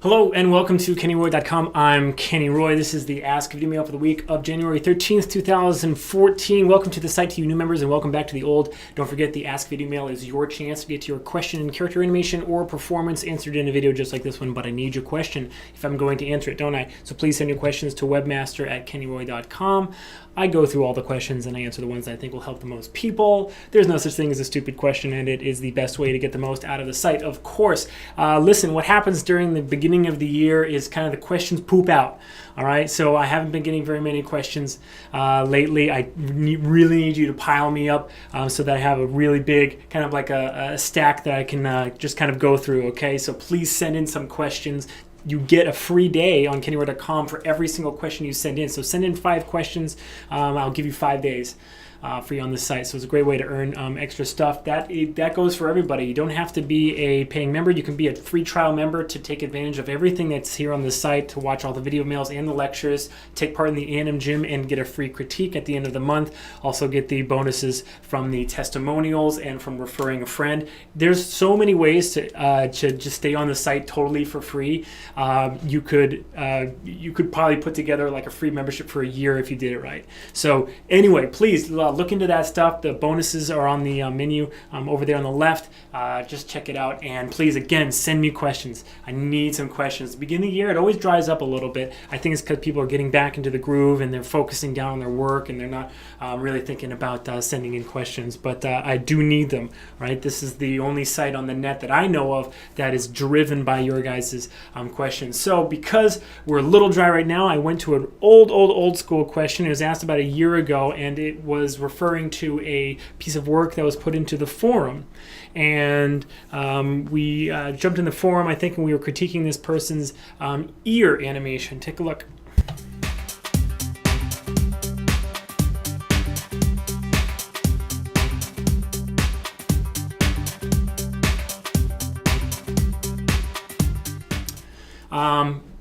Hello and welcome to KennyRoy.com. I'm Kenny Roy. This is the Ask Videomail for the week of January 13th, 2014. Welcome to the site to you new members and welcome back to the old. Don't forget the Ask Videomail is your chance to get your question in character animation or performance answered in a video just like this one, but I need your question if I'm going to answer it, don't I? So please send your questions to webmaster@kennyroy.com. I go through all the questions and I answer the ones that I think will help the most people. There's no such thing as a stupid question, and it is the best way to get the most out of the site, of course. Listen, what happens during the beginning of the year is kind of the questions poop out. All right, so I haven't been getting very many questions lately. I really need you to pile me up so that I have a really big, kind of like a stack that I can just kind of go through, okay? So please send in some questions. You get a free day on KennyRoy.com for every single question you send in. So send in 5 questions. I'll give you 5 days free on the site. So it's a great way to earn extra stuff. That goes for everybody. You don't have to be a paying member. You can be a free trial member to take advantage of everything that's here on the site, to watch all the video mails and the lectures, take part in the Anim Gym, and get a free critique at the end of the month. Also get the bonuses from the testimonials and from referring a friend. There's so many ways to just stay on the site totally for free. You could probably put together like a free membership for a year if you did it right. So anyway, please look into that stuff. The bonuses are on the menu over there on the left. Just check it out, and please, again, send me questions. I need some questions. At the beginning of the year, it always dries up a little bit. I think it's because people are getting back into the groove and they're focusing down on their work and they're not really thinking about sending in questions, but I do need them, right? This is the only site on the net that I know of that is driven by your guys' questions. So because we're a little dry right now, I went to an old school question. It was asked about a year ago, and it was referring to a piece of work that was put into the forum. And we jumped in the forum, I think, and we were critiquing this person's ear animation. Take a look.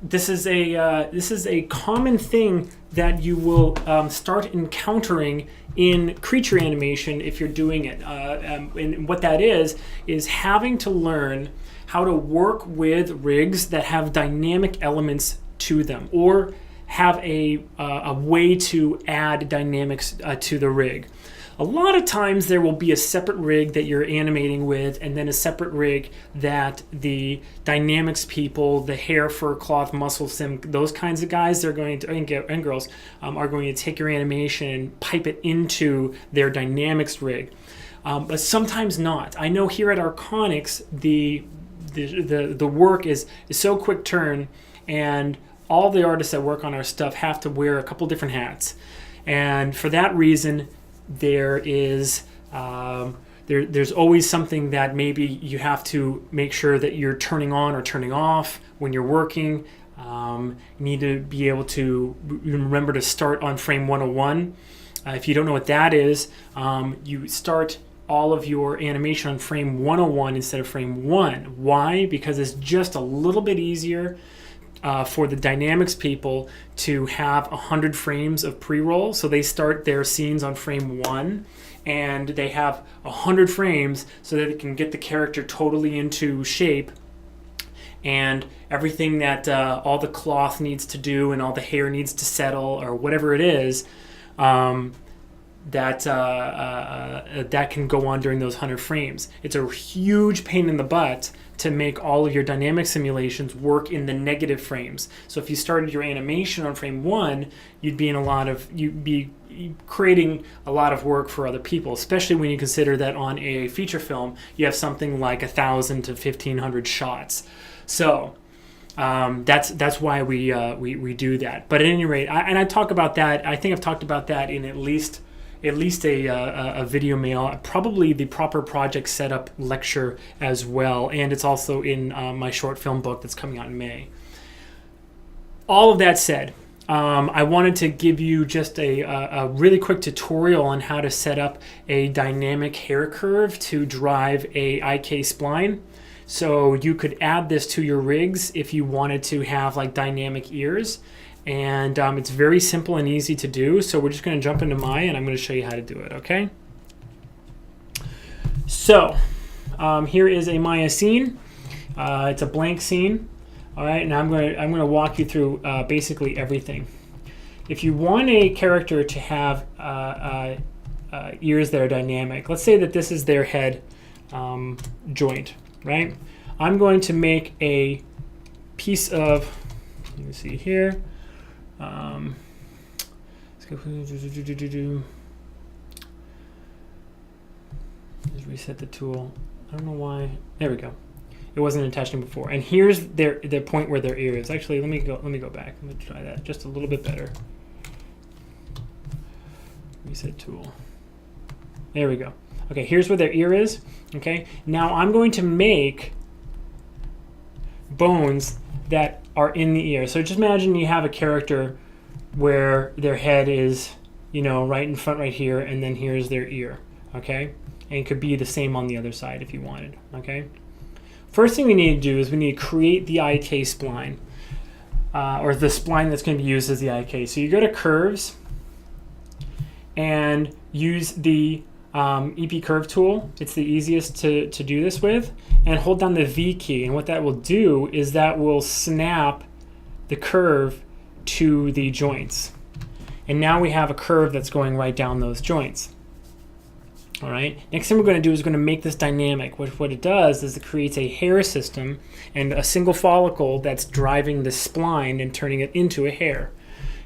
This is a common thing that you will start encountering in creature animation if you're doing it. And what that is having to learn how to work with rigs that have dynamic elements to them, or have a way to add dynamics to the rig. A lot of times there will be a separate rig that you're animating with, and then a separate rig that the dynamics people, the hair, fur, cloth, muscle sim, those kinds of guys, they're going to, and girls, are going to take your animation and pipe it into their dynamics rig. But sometimes not. I know here at Arconics, the work is so quick turn, and all the artists that work on our stuff have to wear a couple different hats. And for that reason, there's always something that maybe you have to make sure that you're turning on or turning off when you're working. You need to be able to remember to start on frame 101. If you don't know what that is, you start all of your animation on frame 101 instead of frame 1. Why? Because it's just a little bit easier for the dynamics people to have 100 frames of pre-roll. So they start their scenes on frame 1, and they have 100 frames so that they can get the character totally into shape, and everything that all the cloth needs to do and all the hair needs to settle, or whatever it is, that can go on during those 100 frames. It's a huge pain in the butt to make all of your dynamic simulations work in the negative frames. So if you started your animation on frame 1, you'd be creating a lot of work for other people, especially when you consider that on a feature film you have something like 1,000 to 1,500 shots. So that's why we do that. But at any rate, I talk about that. I think I've talked about that in at least a video mail, probably the proper project setup lecture as well, and it's also in my short film book that's coming out in May. All of that said, I wanted to give you just a really quick tutorial on how to set up a dynamic hair curve to drive a IK spline. So you could add this to your rigs if you wanted to have like dynamic ears. And it's very simple and easy to do. So we're just going to jump into Maya, and I'm going to show you how to do it, okay? So here is a Maya scene. It's a blank scene. All right, and I'm going to walk you through basically everything. If you want a character to have ears that are dynamic, let's say that this is their head joint, right? I'm going to make a piece of, let me see here. Let's go. Just reset the tool. I don't know why. There we go. It wasn't attaching before. And here's the point where their ear is. Actually, let me go back. Let me try that just a little bit better. Reset tool. There we go. Okay, here's where their ear is. Okay, now I'm going to make bones that are in the ear. So just imagine you have a character where their head is, right in front right here, and then here's their ear. Okay, and it could be the same on the other side if you wanted. Okay. First thing we need to do is we need to create the IK spline, or the spline that's going to be used as the IK. So you go to Curves and use the EP Curve tool. It's the easiest to do this with, and hold down the V key. And what that will do is that will snap the curve to the joints. And now we have a curve that's going right down those joints. All right. Next thing we're going to do is going to make this dynamic. What it does is it creates a hair system and a single follicle that's driving the spline and turning it into a hair.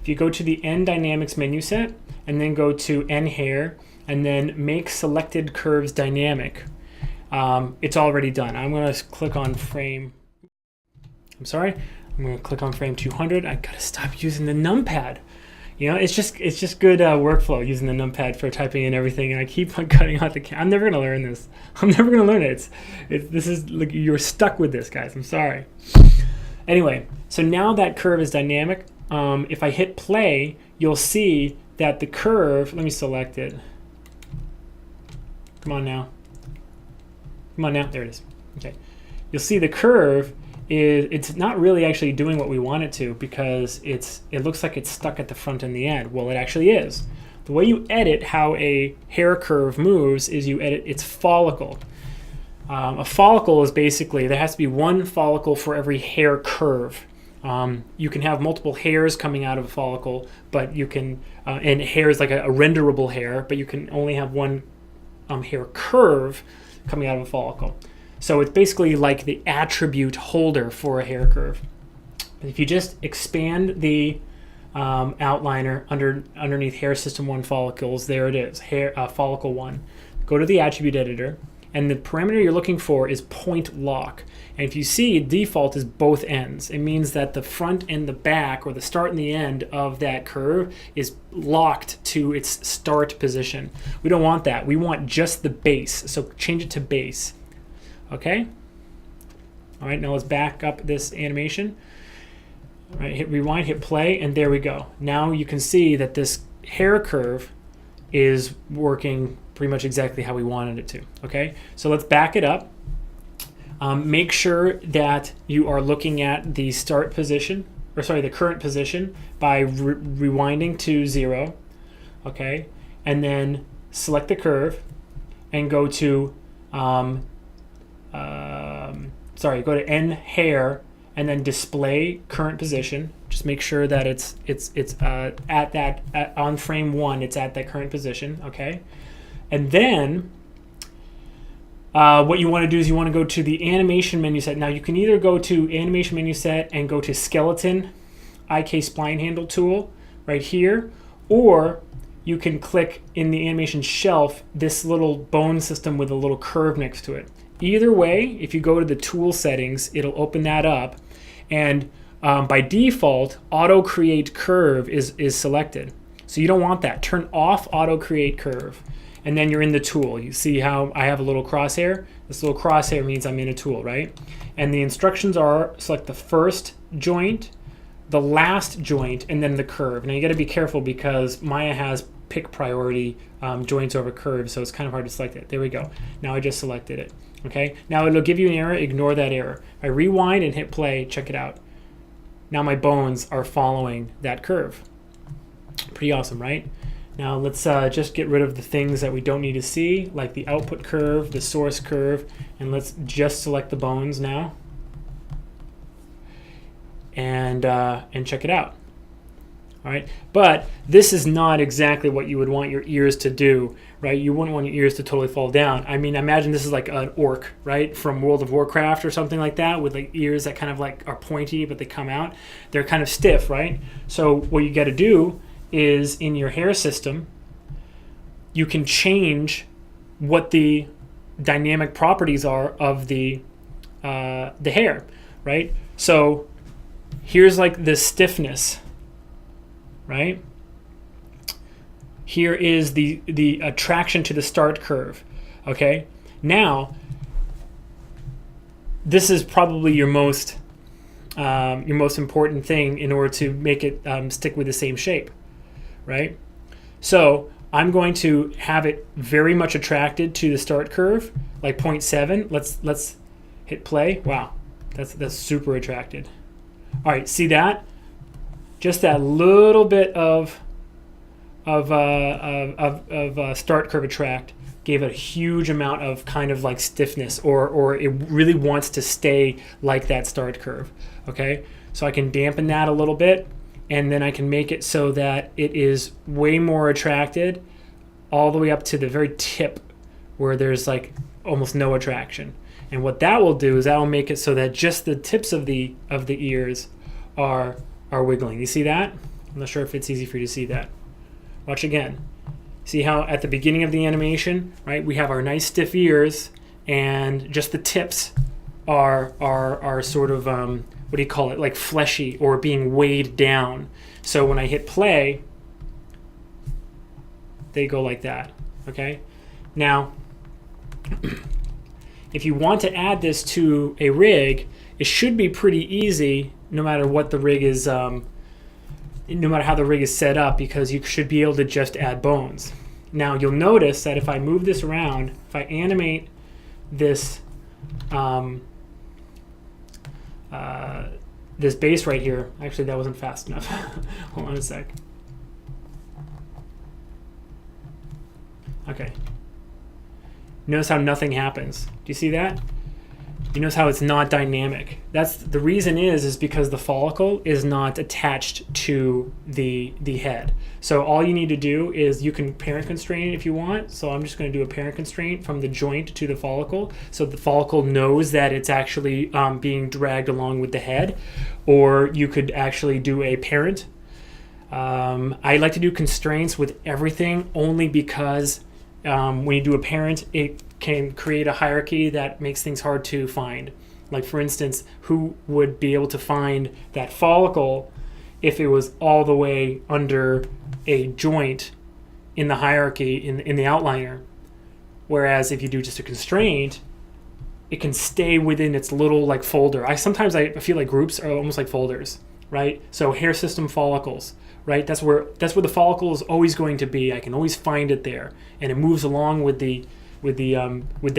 If you go to the N Dynamics menu set and then go to N Hair and then make selected curves dynamic, it's already done. I'm going to click on frame. I'm sorry. I'm going to click on frame 200. I got to stop using the numpad. It's just good workflow using the numpad for typing in everything, and I keep on cutting out the. I'm never gonna learn this. I'm never gonna learn it. This is like, you're stuck with this, guys. I'm sorry. Anyway, so now that curve is dynamic. If I hit play, you'll see that the curve. Let me select it. Come on now. There it is. Okay. You'll see the curve. It's not really actually doing what we want it to, because it looks like it's stuck at the front and the end. Well, it actually is. The way you edit how a hair curve moves is you edit its follicle. A follicle is basically, there has to be one follicle for every hair curve. You can have multiple hairs coming out of a follicle, but you can, and hair is like a renderable hair, but you can only have one hair curve coming out of a follicle. So it's basically like the attribute holder for a hair curve. If you just expand the outliner underneath hair system 1 follicles, there it is, follicle 1. Go to the attribute editor, and the parameter you're looking for is point lock. And if you see, default is both ends. It means that the front and the back, or the start and the end of that curve, is locked to its start position. We don't want that. We want just the base. So change it to base. Okay. All right, now let's back up this animation. All right, hit rewind, hit play, and there we go. Now you can see that this hair curve is working pretty much exactly how we wanted it to. Okay, so let's back it up. Make sure that you are looking at the start position, or sorry, the current position by rewinding to 0. Okay, and then select the curve and go to go to N hair and then display current position. Just make sure that it's on frame 1, it's at that current position. Okay, and then what you want to do is you want to go to the animation menu set. Now you can either go to animation menu set and go to skeleton IK spline handle tool right here, or you can click in the animation shelf this little bone system with a little curve next to it. Either way, if you go to the tool settings, it'll open that up, and by default, auto create curve is selected. So you don't want that. Turn off auto create curve, and then you're in the tool. You see how I have a little crosshair? This little crosshair means I'm in a tool, right? And the instructions are select the first joint, the last joint, and then the curve. Now you got to be careful because Maya has pick priority joints over curves, so it's kind of hard to select it. There we go. Now I just selected it. Okay, now it'll give you an error. Ignore that error. I rewind and hit play. Check it out. Now my bones are following that curve. Pretty awesome, right? Now let's just get rid of the things that we don't need to see, like the output curve, the source curve, and let's just select the bones now. and check it out. All right, but this is not exactly what you would want your ears to do, right? You wouldn't want your ears to totally fall down. I mean, imagine this is like an orc, right, from World of Warcraft or something like that, with like ears that kind of like are pointy, but they come out. They're kind of stiff, right? So what you got to do is in your hair system, you can change what the dynamic properties are of the hair, right? So here's like the stiffness. Right? Here is the attraction to the start curve. Okay? Now, this is probably your most important thing in order to make it stick with the same shape. Right? So I'm going to have it very much attracted to the start curve, like 0.7. Let's hit play. Wow, that's super attracted. All right, see that? Just that little bit of start curve attract gave it a huge amount of kind of like stiffness, or it really wants to stay like that start curve. Okay, so I can dampen that a little bit, and then I can make it so that it is way more attracted all the way up to the very tip where there's like almost no attraction. And what that will do is that will make it so that just the tips of the ears are wiggling. You see that? I'm not sure if it's easy for you to see that. Watch again. See how at the beginning of the animation, right, we have our nice stiff ears, and just the tips are sort of what do you call it, like fleshy or being weighed down. So when I hit play, they go like that. Okay? Now, if you want to add this to a rig, it should be pretty easy no matter what the rig is, no matter how the rig is set up, because you should be able to just add bones. Now you'll notice that if I move this around, if I animate this this base right here, actually that wasn't fast enough. Hold on a sec. Okay. Notice how nothing happens. Do you see that? You notice how it's not dynamic. That's the reason is because the follicle is not attached to the head. So all you need to do is you can parent constrain it if you want. So I'm just going to do a parent constraint from the joint to the follicle, so the follicle knows that it's actually being dragged along with the head. Or you could actually do a parent. I like to do constraints with everything only because when you do a parent, it can create a hierarchy that makes things hard to find. Like for instance, who would be able to find that follicle if it was all the way under a joint in the hierarchy in the outliner? Whereas if you do just a constraint, it can stay within its little like folder. Sometimes I feel like groups are almost like folders, right? So hair system follicles, right? That's where the follicle is always going to be. I can always find it there, and it moves along with the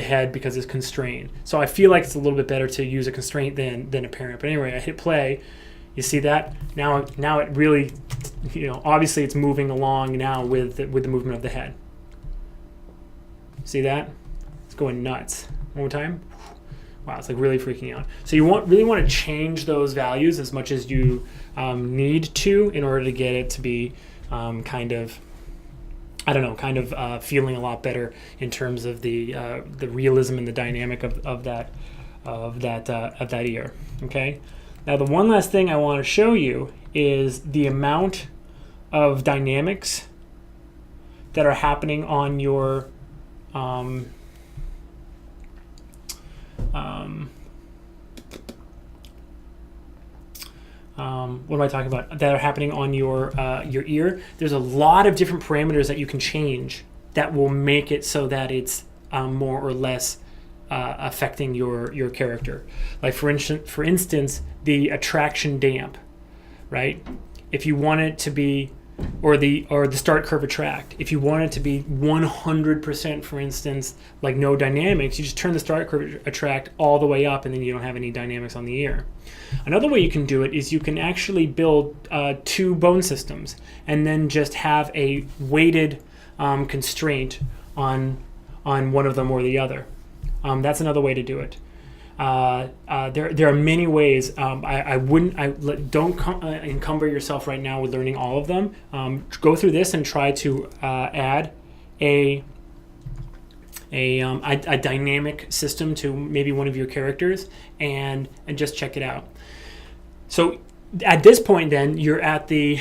head because it's constrained. So I feel like it's a little bit better to use a constraint than a parent. But anyway, I hit play. You see that? Now it really, obviously it's moving along now with the movement of the head. See that? It's going nuts. One more time. Wow, it's like really freaking out. So you really want to change those values as much as you need to in order to get it to be kind of feeling a lot better in terms of the realism and the dynamic of that ear. Okay. Now the one last thing I want to show you is the amount of dynamics that are happening on your what am I talking about? That are happening on your ear. There's a lot of different parameters that you can change that will make it so that it's more or less affecting your character. Like for instance, the attraction damp, right? If you want it to be, or the start curve attract. If you want it to be 100%, for instance, like no dynamics, you just turn the start curve attract all the way up, and then you don't have any dynamics on the ear. Another way you can do it is you can actually build two bone systems and then just have a weighted constraint on one of them or the other. That's another way to do it. There are many ways. Don't encumber yourself right now with learning all of them. Go through this and try to add a dynamic system to maybe one of your characters and just check it out. So at this point, then you're at the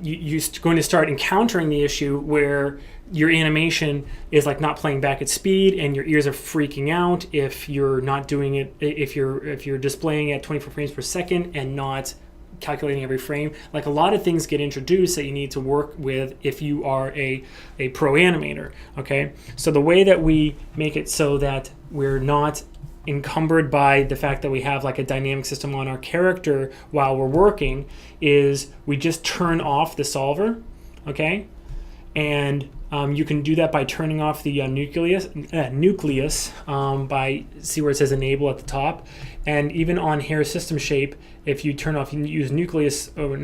you're going to start encountering the issue where your animation is like not playing back at speed, and your ears are freaking out if you're not doing it. If you're displaying at 24 frames per second and not calculating every frame, like a lot of things get introduced that you need to work with if you are a pro animator. Okay, so the way that we make it so that we're not encumbered by the fact that we have like a dynamic system on our character while we're working is we just turn off the solver. Okay, and you can do that by turning off the nucleus by, see where it says enable at the top, and even on hair system shape, if you turn off, you use nucleus, or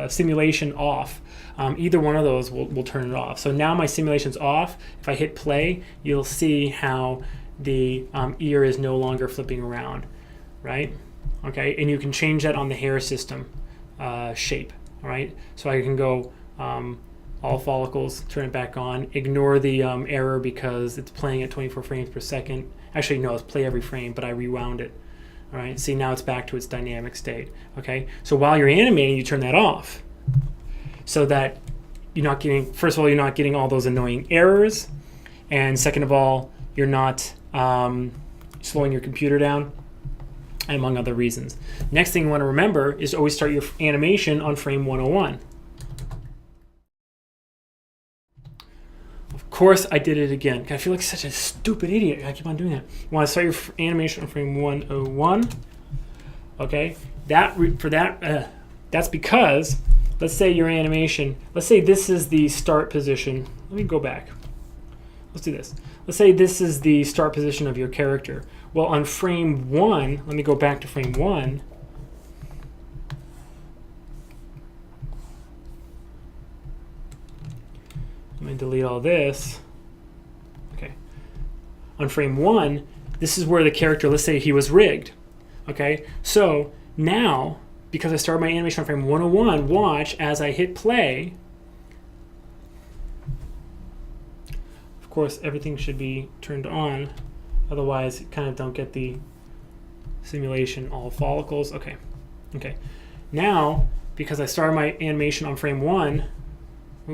simulation off. Either one of those will turn it off. So now my simulation's off. If I hit play, you'll see how the ear is no longer flipping around, right? Okay, and you can change that on the hair system shape. All right, so I can go all follicles, turn it back on, ignore the error because it's playing at 24 frames per second. Actually, no, it's play every frame, but I rewound it. All right, see, now it's back to its dynamic state. Okay, so while you're animating, you turn that off so that you're not getting, first of all, you're not getting all those annoying errors, and second of all, you're not slowing your computer down, among other reasons. Next thing you want to remember is always start your animation on frame 101. Of course, I did it again. I feel like such a stupid idiot. I keep on doing that. You want to start your animation on frame 101. Okay, that's because, let's say your animation, let's say this is the start position. Let me go back. Let's do this. Let's say this is the start position of your character. Well, on frame 1, let me go back to frame 1. Let me delete all this. Okay. On frame 1, this is where the character, let's say he was rigged. Okay, so now, because I started my animation on frame 101, watch as I hit play. Of course, everything should be turned on. Otherwise, you kind of don't get the simulation, all follicles. Okay. Okay. Now, because I started my animation on frame 1,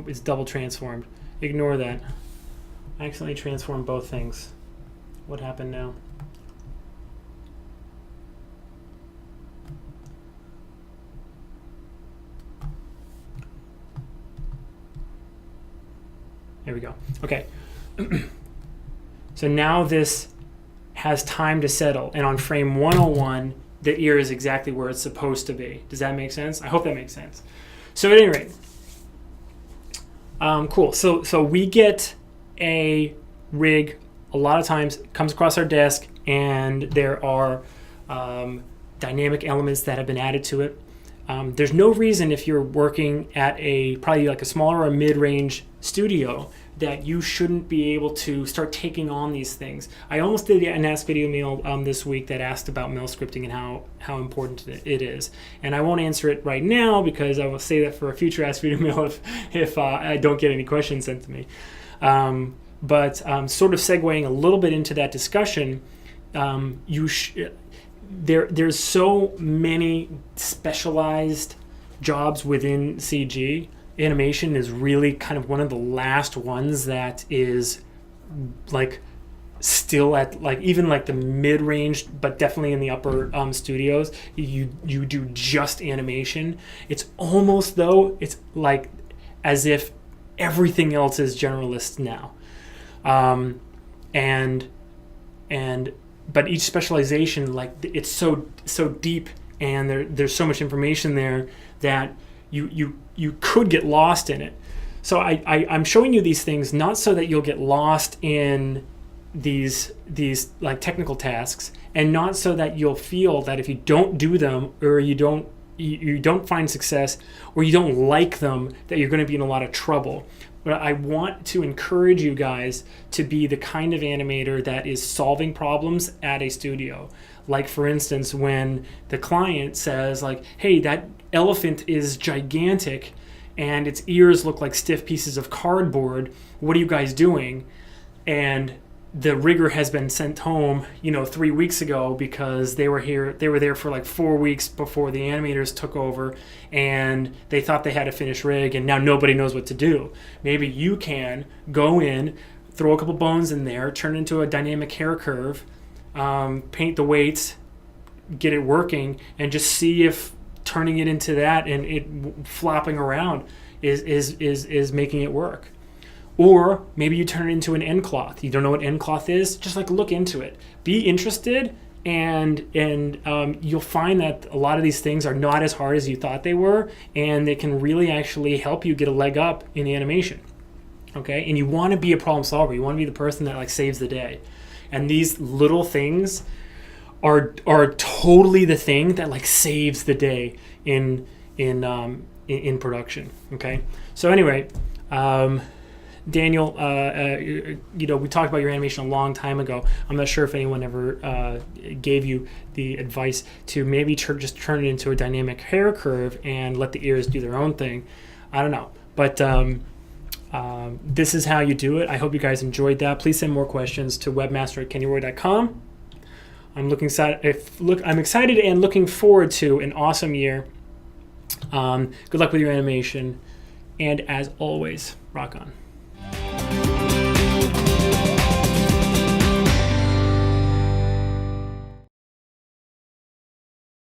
it's double transformed. Ignore that. I accidentally transformed both things. What happened now? There we go. Okay. So now this has time to settle, and on frame 101, the ear is exactly where it's supposed to be. Does that make sense? I hope that makes sense. So at any rate, cool. So we get a rig a lot of times, it comes across our desk, and there are dynamic elements that have been added to it. There's no reason, if you're working at probably like a smaller or mid-range studio, that you shouldn't be able to start taking on these things. I almost did an Ask Videomail this week that asked about mail scripting and how important it is. And I won't answer it right now because I will say that for a future Ask Videomail if I don't get any questions sent to me. But sort of segueing a little bit into that discussion, there's so many specialized jobs within CG. Animation is really kind of one of the last ones that is like still at like even like the mid-range, but definitely in the upper studios. You do just animation. It's almost, though, it's like as if everything else is generalist now, but each specialization, like it's so deep, and there's so much information there that you could get lost in it. So I'm showing you these things not so that you'll get lost in these like technical tasks, and not so that you'll feel that if you don't do them, or you don't find success, or you don't like them, that you're going to be in a lot of trouble. but I want to encourage you guys to be the kind of animator that is solving problems at a studio. Like, for instance, when the client says, like, hey, that elephant is gigantic and its ears look like stiff pieces of cardboard. What are you guys doing? And the rigger has been sent home, 3 weeks ago because they were there for like 4 weeks before the animators took over, and they thought they had a finished rig, and now nobody knows what to do. Maybe you can go in, throw a couple bones in there, turn it into a dynamic hair curve, paint the weights, get it working, and just see if turning it into that and it flopping around is making it work. Or maybe you turn it into an end cloth. You don't know what end cloth is? Just like look into it. Be interested, and you'll find that a lot of these things are not as hard as you thought they were, and they can really actually help you get a leg up in animation. Okay? And you want to be a problem solver. You want to be the person that like saves the day. And these little things are totally the thing that like saves the day in production. Okay? So anyway, Daniel, we talked about your animation a long time ago. I'm not sure if anyone ever gave you the advice to maybe just turn it into a dynamic hair curve and let the ears do their own thing. I don't know. But this is how you do it. I hope you guys enjoyed that. Please send more questions to webmaster@kennyroy.com. I'm excited and looking forward to an awesome year. Good luck with your animation. And as always, rock on.